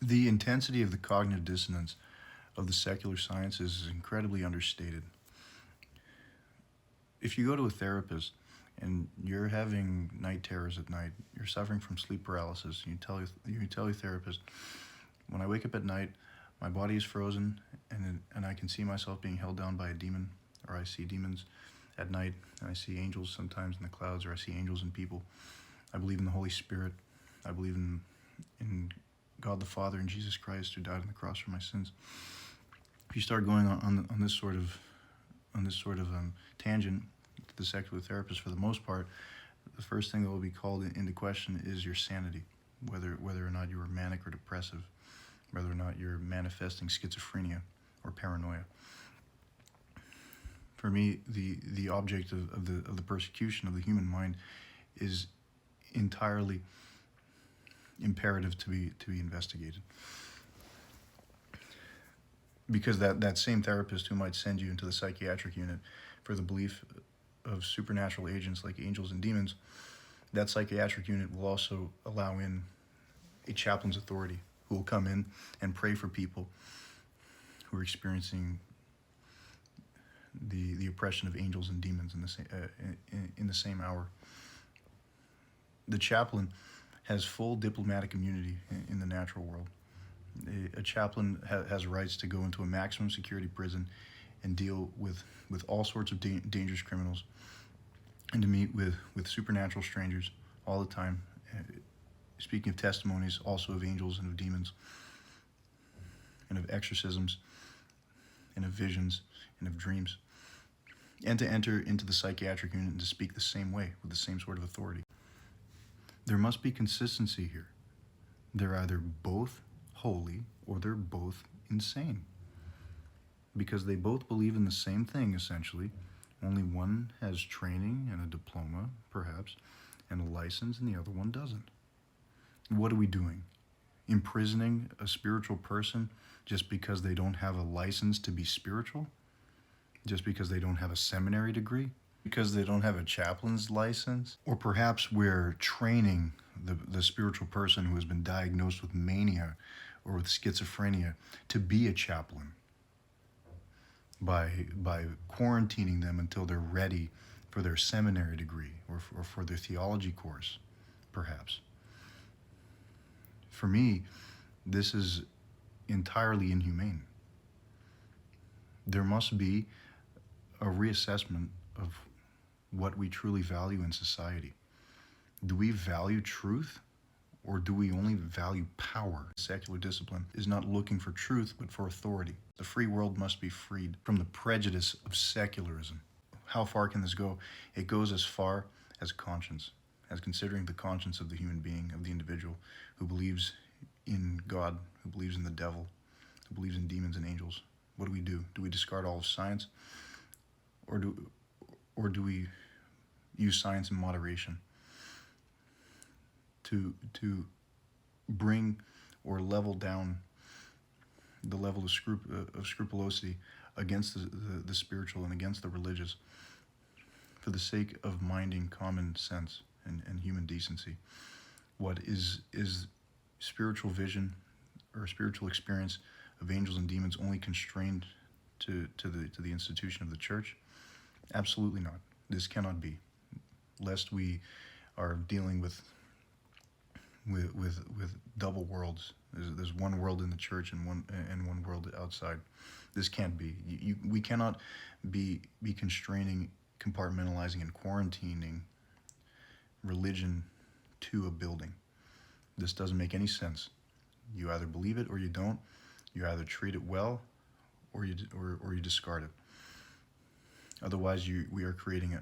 The intensity of the cognitive dissonance of the secular sciences is incredibly understated. If you go to a therapist and you're having night terrors at night, you're suffering from sleep paralysis, you tell your therapist, when I wake up at night, my body is frozen and I can see myself being held down by a demon, or I see demons at night, and I see angels sometimes in the clouds, or I see angels in people. I believe in the Holy Spirit. I believe in God the Father and Jesus Christ who died on the cross for my sins. If you start going on this sort of tangent, the secular therapist, for the most part, the first thing that will be called into question is your sanity, whether or not you are manic or depressive, whether or not you're manifesting schizophrenia or paranoia. For me, the object of the persecution of the human mind is entirely imperative to be investigated. Because that same therapist who might send you into the psychiatric unit for the belief of supernatural agents like angels and demons, that psychiatric unit will also allow in a chaplain's authority who will come in and pray for people who are experiencing the oppression of angels and demons in the same hour. The chaplain has full diplomatic immunity in the natural world. A chaplain has rights to go into a maximum security prison and deal with all sorts of dangerous criminals, and to meet with supernatural strangers all the time. Speaking of testimonies, also of angels and of demons, and of exorcisms, and of visions, and of dreams. And to enter into the psychiatric unit and to speak the same way, with the same sort of authority. There must be consistency here. They're either both holy or they're both insane. Because they both believe in the same thing, essentially. Only one has training and a diploma, perhaps, and a license, and the other one doesn't. What are we doing? Imprisoning a spiritual person just because they don't have a license to be spiritual? Just because they don't have a seminary degree? Because they don't have a chaplain's license? Or perhaps we're training the spiritual person who has been diagnosed with mania or with schizophrenia to be a chaplain by quarantining them until they're ready for their seminary degree or for their theology course, perhaps. For me, this is entirely inhumane. There must be a reassessment of what we truly value in society. Do we value truth, or do we only value power? Secular discipline is not looking for truth, but for authority. The free world must be freed from the prejudice of secularism. How far can this go? It goes as far as conscience, as considering the conscience of the human being, of the individual who believes in God, who believes in the devil, who believes in demons and angels. What do we do? Do we discard all of science? Or do we use science in moderation to bring or level down the level of scrupulosity against the spiritual and against the religious for the sake of minding common sense and human decency? What is spiritual vision or spiritual experience of angels and demons only constrained to the institution of the church? Absolutely not. This cannot be, lest we are dealing with double worlds. There's one world in the church and one world outside. This can't be. We cannot be constraining, compartmentalizing, and quarantining religion to a building. This doesn't make any sense. You either believe it or you don't. You either treat it well or you discard it. Otherwise, we are creating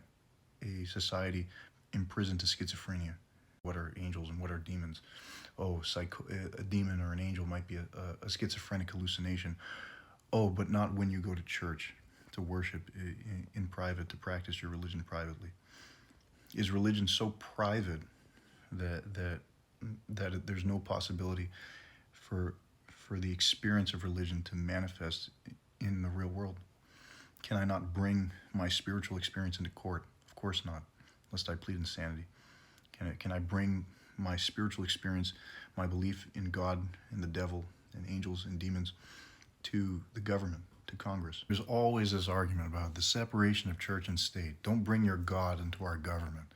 a society imprisoned to schizophrenia. What are angels and what are demons? Oh, a demon or an angel might be a schizophrenic hallucination. Oh, but not when you go to church to worship in private, to practice your religion privately. Is religion so private that there's no possibility for the experience of religion to manifest in the real world? Can I not bring my spiritual experience into court? Of course not, lest I plead insanity. Can I bring my spiritual experience my belief in God and the devil and angels and demons to the government, to Congress. There's always this argument about the separation of church and state. Don't bring your God into our government.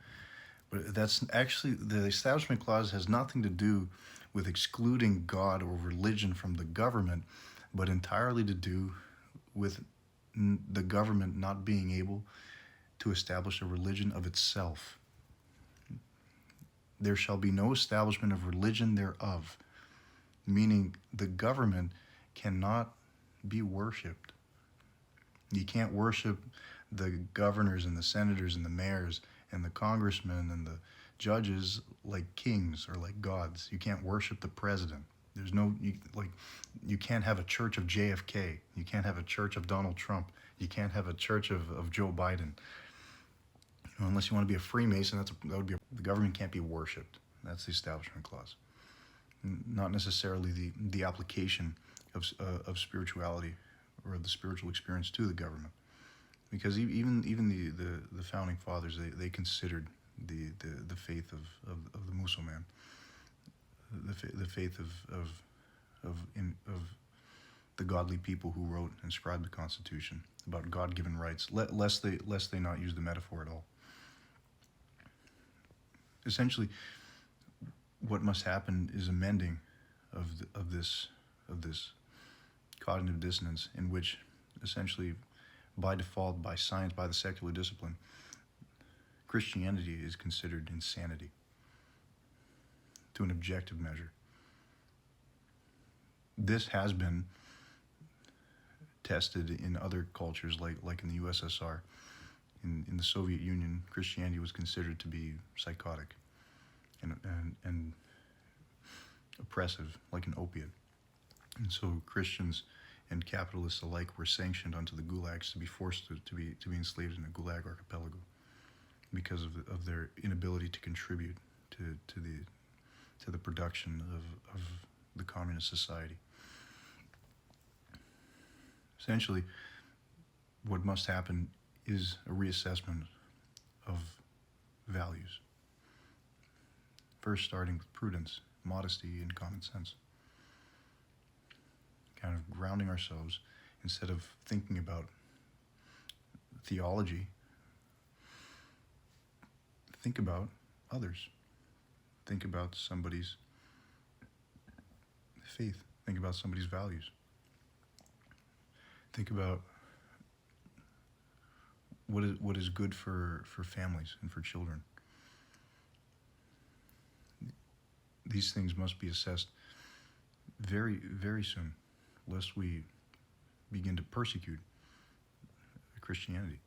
But that's actually, the Establishment Clause has nothing to do with excluding God or religion from the government, but entirely to do with the government not being able to establish a religion of itself. There shall be no establishment of religion thereof, meaning the government cannot be worshipped. You can't worship the governors and the senators and the mayors and the congressmen and the judges like kings or like gods. You can't worship the president. There's no, you can't have a church of JFK. You can't have a church of Donald Trump. You can't have a church of Joe Biden. Unless you want to be a Freemason, the government can't be worshipped. That's the Establishment Clause. Not necessarily the application of spirituality or the spiritual experience to the government, because even the founding fathers, they considered the faith of the Mussulman, the faith of the godly people who wrote and scribed the Constitution about God-given rights, lest they not use the metaphor at all. Essentially, what must happen is a mending of this cognitive dissonance, in which essentially, by default, by science, by the secular discipline, Christianity is considered insanity to an objective measure. This has been tested in other cultures, like in the USSR. In the Soviet Union, Christianity was considered to be psychotic and oppressive, like an opiate. And so Christians and capitalists alike were sanctioned onto the gulags to be forced to be enslaved in a gulag archipelago because of their inability to contribute to the production of the communist society. Essentially, what must happen is a reassessment of values. First, starting with prudence, modesty, and common sense. Kind of grounding ourselves, instead of thinking about theology, think about others. Think about somebody's faith. Think about somebody's values. Think about what is good for families and for children. These things must be assessed very, very soon, lest we begin to persecute Christianity.